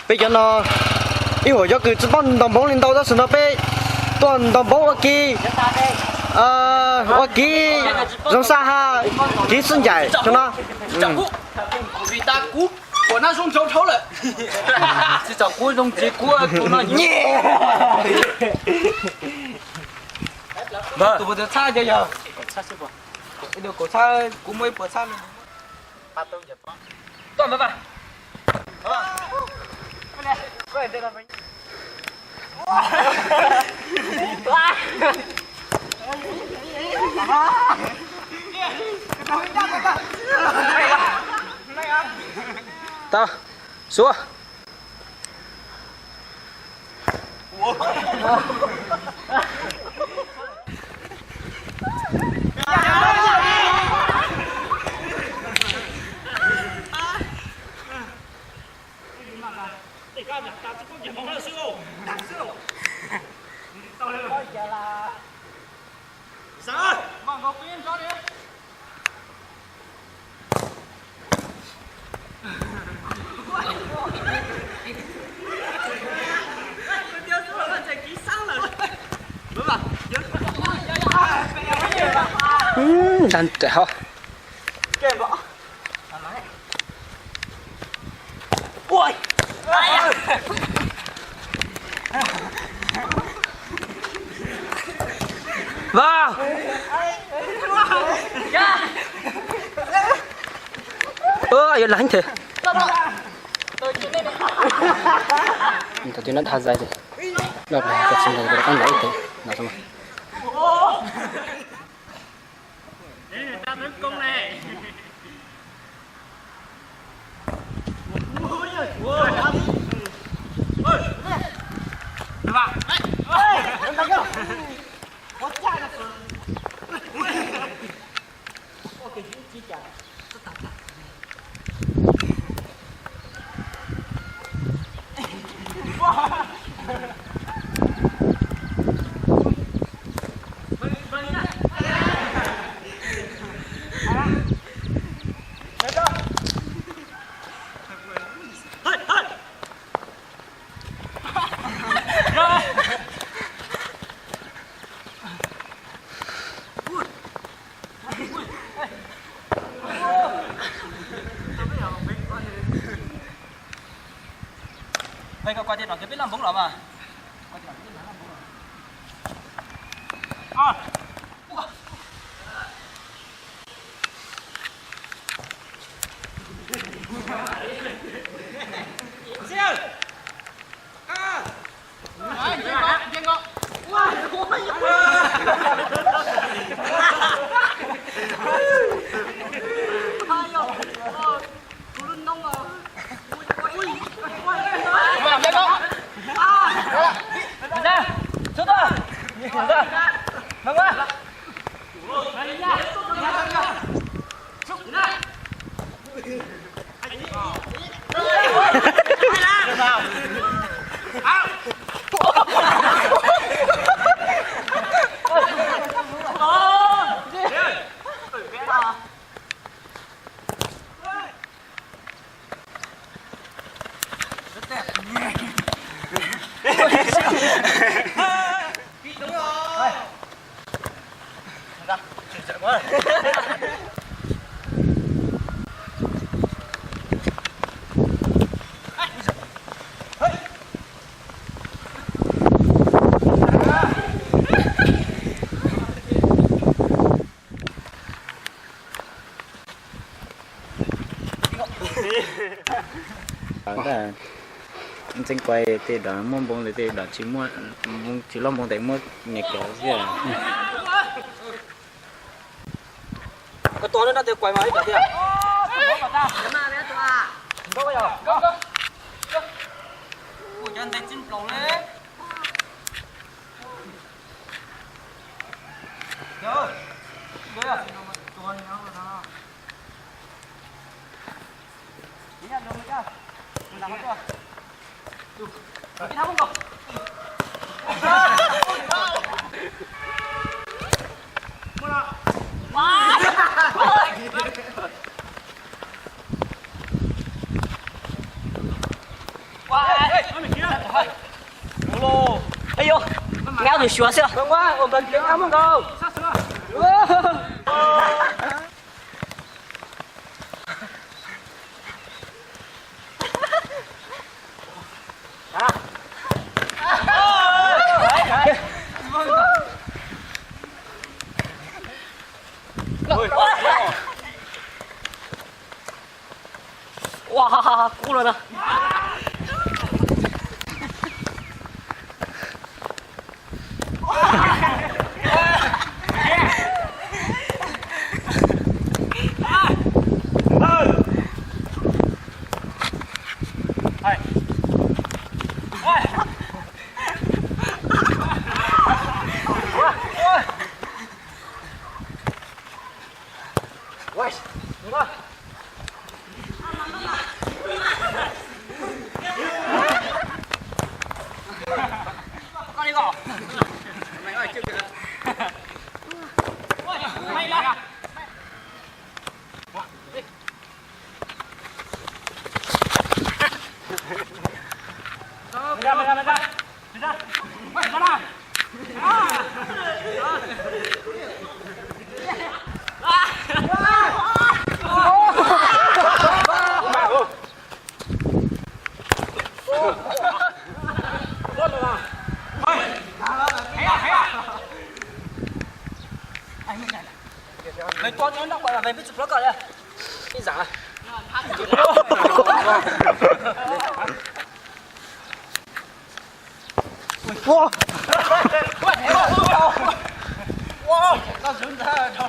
bây giờ nó yêu hồi cho cứ chỉ bằng đồng bóng lên đầu đó, nó bé toàn đồng bóng ở kia ở kia giống xa ha kỹ sinh giải cho nó vì ta cú của nó xuống cháu rồi chỉ cháu cú trong chỉ cú của nó nhẹ tụi bây giờ xa chưa giờ xa chưa cái điều cổ xa cú mới bữa xa ba tôi giờ toàn mấy bạn cái này là ta xuống đàn trẻ ho ui vào ơ lạnh thế tadi nak hazard dah kecil dah kan dah itu nak sama ta tấn công này Mày có qua điện thoại biết làm bóng lắm à? trên quay thì đó mong bông thì đó chỉ mua chỉ lo mong để mua nhẹ kéo chứ cái to nó đã quay mà hết cả kìa có bây giờ có ủa chân tay chín lồng đấy nhớ đấy à to này nó là đi ra đâu nữa mình làm hết chưa cái tháo không còn kéo thì xóa xưa. Vâng quá, ôm gần tiếng ấm không? Wow, cú rồi đó. Con đi gõ. Mày ơi, chưa kìa. Mày lại. Ra. Mày to nó gọi là mày biết chụp nó cờ đây. Cái giả. Wow. Wow, nó xuống ra rồi.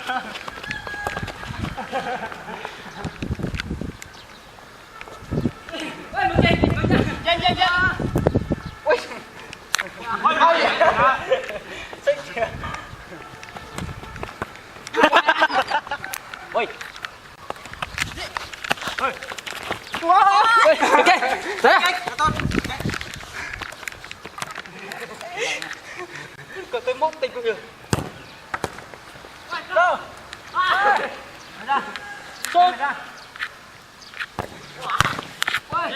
Nhanh. Ôi. Ôi. Wow. Ok. Đấy. Cờ tôi móc tình cũng được. Đâu? Ra. Xuống. Ra. Ok,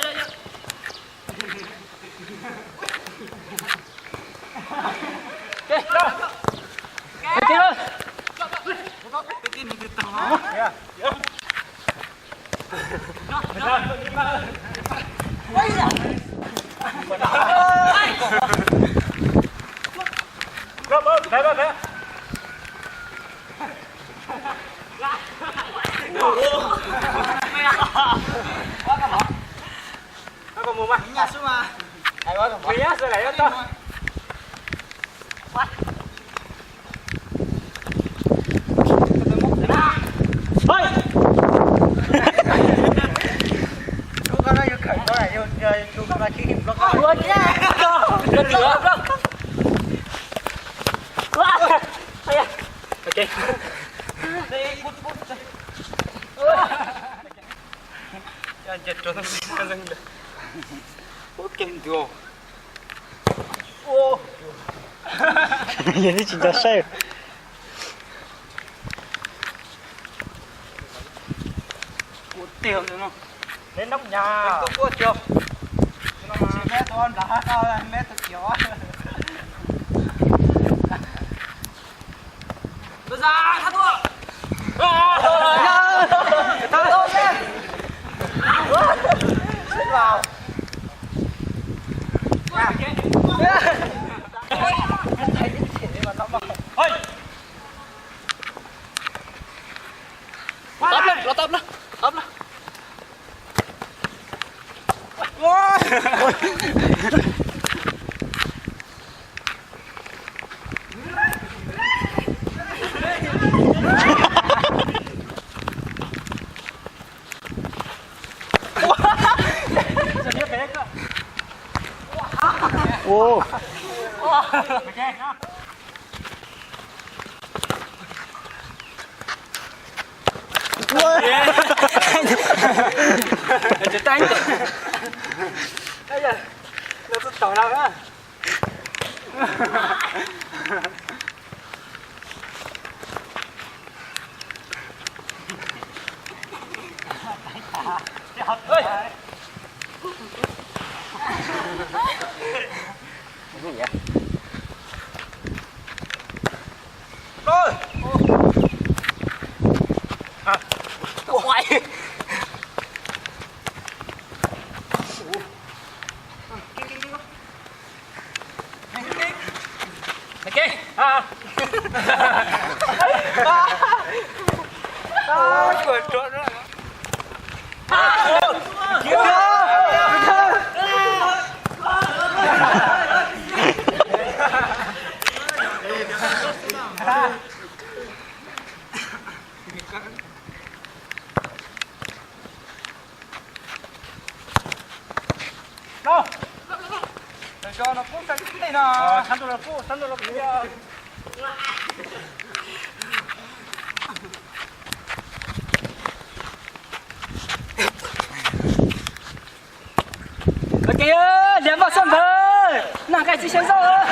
đâu? Cái kia thôi. Cái kia mình từ từ nó. Ôi giời. Về. Nó còn mồm à? Nhà xuống mà. Ai quá còn. Mía rồi lại đó. Ôi. Chú con này khởi con này chú con này khi nó có luôn nha. Lên nữa không? Ok. Đây bút. 야, 이제 저는 선생님들. 어깨는 누워. 오. 얘네 진짜 싸요. 어때요, 누나? Lên nóc nhà. Có cua chưa? Chỉ mẹ tôi đã cao là mẹ tôi kiểu. Đưa ra, thắng thua. Thắng thua nhé. Xếp vào. Ôi. Tóm lên, tóm lên. Ô. Chết tay. Bây giờ nó cứ tỏ nào nữa. Ơi. Cái gì vậy? OK，啊，滚着着。Đâu? Để cho nó cũng sang cái này nào. Săn đồ là phụ, săn đồ là phụ. OK 啊，两把双分，哪个是先生啊？